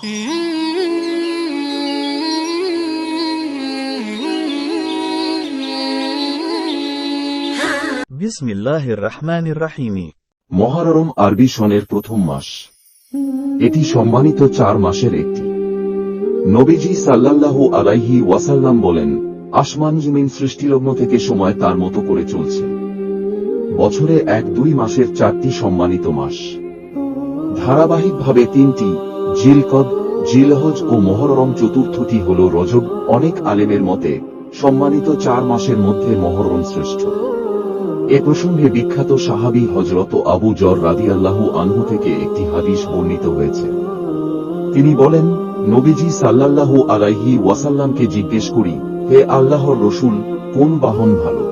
বিসমিল্লাহির রহমানির রহিম। মুহররম আরবি সনের প্রথম মাস। এটি সম্মানিত 4 মাসের একটি। নবীজি সাল্লাল্লাহু আলাইহি ওয়াসাল্লাম বলেন, আসমান জমিন সৃষ্টিলগ্ন থেকে সময় তার মতো করে চলছে। বছরে 1-2 মাসের 4টি সম্মানিত মাস। ধারাবাহিকভাবে 3টি, জিলকদ, জিলহজ ও মুহররম। চতুর্থটি হল রজব। অনেক আলেমের মতে সম্মানিত 4 মাসের মধ্যে মুহররম শ্রেষ্ঠ। এ প্রসঙ্গে বিখ্যাত সাহাবী হযরত আবু যর রাদিয়াল্লাহু আনহু থেকে একটি হাদিস বর্ণিত হয়েছে। তিনি বলেন, নবীজি সাল্লাল্লাহু আলাইহি ওয়াসাল্লামকে জিজ্ঞেস করি, হে আল্লাহর রাসূল, কোন বাহন ভালো?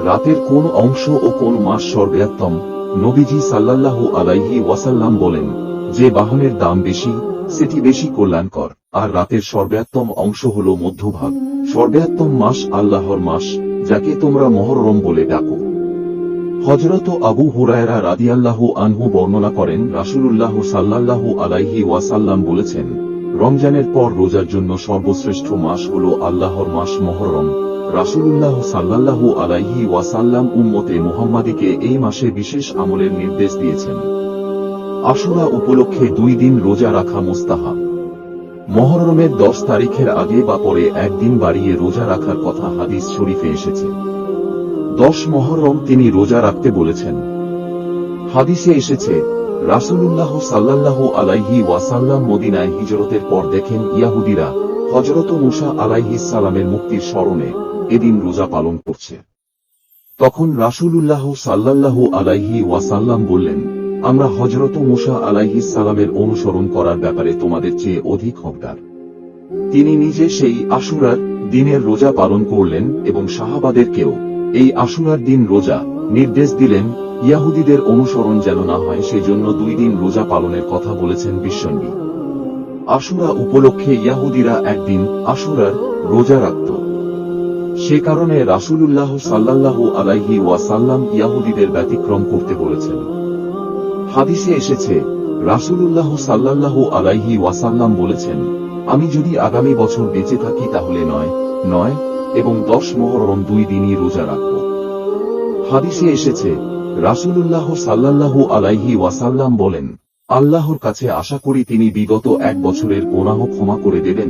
রাতের কোন অংশ ও কোন মাস সর্বোত্তম? নবীজি সাল্লাল্লাহু আলাইহি ওয়াসাল্লাম বলেন, যে বাহনের দাম বেশি, সেটি বেশি কল্যাণকর, আর রাতের সর্বোত্তম অংশ হল মধ্যভাগ। সর্বোত্তম মাস আল্লাহর মাস, যাকে তোমরা মুহররম বলে ডাকো। হযরত আবু হুরায়রা রাদিয়াল্লাহু আনহু বর্ণনা করেন, রাসূলুল্লাহ সাল্লাল্লাহু আলাইহি ওয়াসাল্লাম বলেছেন, রমজানের পর রোজার জন্য সর্বশ্রেষ্ঠ মাস হল আল্লাহর মাস মুহররম। রাসূলুল্লাহ সাল্লাল্লাহু আলাইহি ওয়াসাল্লাম উম্মতে মুহাম্মাদীকে এই মাসে বিশেষ আমলের নির্দেশ দিয়েছেন। আশুরা উপলক্ষে 2 দিন রোজা রাখা মুস্তাহাব। মুহররমের 10 তারিখের আগে বা পরে একদিন বাড়িয়ে রোজা রাখার কথা হাদিস শরীফে এসেছে। 10 মুহররম তিনি রোজা রাখতে বলেছেন। হাদিসে এসেছে, রাসূলুল্লাহ সাল্লাল্লাহু আলাইহি ওয়াসাল্লাম মদিনায় হিজরতের পর দেখেন ইয়াহুদীরা হযরত মূসা আলাইহিস সালামের মুক্তির স্মরণে এদিন রোজা পালন করছে। তখন রাসূলুল্লাহ সাল্লাল্লাহু আলাইহি ওয়াসাল্লাম বললেন, আমরা হযরত মূসা আলাইহিস সালামের অনুসরণ করার ব্যাপারে তোমাদের চেয়ে অধিক হকদার। তিনি নিজে সেই আশুরার দিনের রোজা পালন করলেন এবং সাহাবাদেরকেও এই আশুরার দিন রোজা নির্দেশ দিলেন। ইয়াহুদীদের অনুসরণ যেন না হয় সেজন্য 2 দিন রোজা পালনের কথা বলেছেন বিশ্বনবী। আশুরা উপলক্ষে ইয়াহুদীরা একদিন আশুরার রোজা রাখত। সে কারণে রাসূলুল্লাহ সাল্লাল্লাহু আলাইহি ওয়াসাল্লাম ইয়াহুদীদের ব্যতিক্রম করতে বলেছেন। হাদিসে এসেছে, রাসূলুল্লাহ সাল্লাল্লাহু আলাইহি ওয়াসাল্লাম বলেছেন, আমি যদি আগামী বছর বেঁচে থাকি তাহলে 9 এবং 10 মুহররম 2 দিনই রোজা রাখব। হাদিসে এসেছে, রাসূলুল্লাহ সাল্লাল্লাহু আলাইহি ওয়াসাল্লাম বলেন, আল্লাহর কাছে আশা করি তিনি বিগত 1 বছরের গুনাহ ক্ষমা করে দেবেন।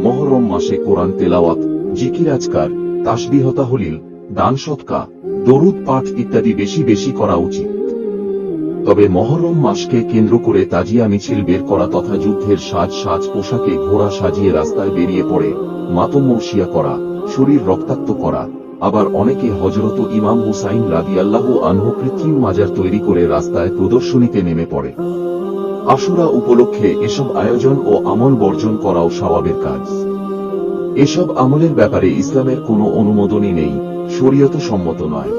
মুহররম মাসে কোরআন তেলাওয়াত, জিকির আজকার, তাসবিহ তাহলিল, দান সদকা, দরুদ পাঠ ইত্যাদি বেশি বেশি করা উচিত। তবে মুহররম মাসকে কেন্দ্র করে তাজিয়া মিছিল বের করা তথা যুদ্ধের সাজ পোশাকে ঘোড়া সাজিয়ে রাস্তায় বেরিয়ে পড়ে মাতমমশিয়া করা, শরীর রক্তাক্ত করা, আবার অনেকে হযরত ইমাম হুসাইন রাদিয়াল্লাহু আনহু কৃত্রিম মাজার তৈরি করে রাস্তায় প্রদর্শনীতে নেমে পড়ে। আশুরা উপলক্ষে এসব আয়োজন ও আমল বর্জন করাও সওয়াবের কাজ। এসব আমলের ব্যাপারে ইসলামের কোনো অনুমোদনই নেই, শরীয়ত সম্মত নয়।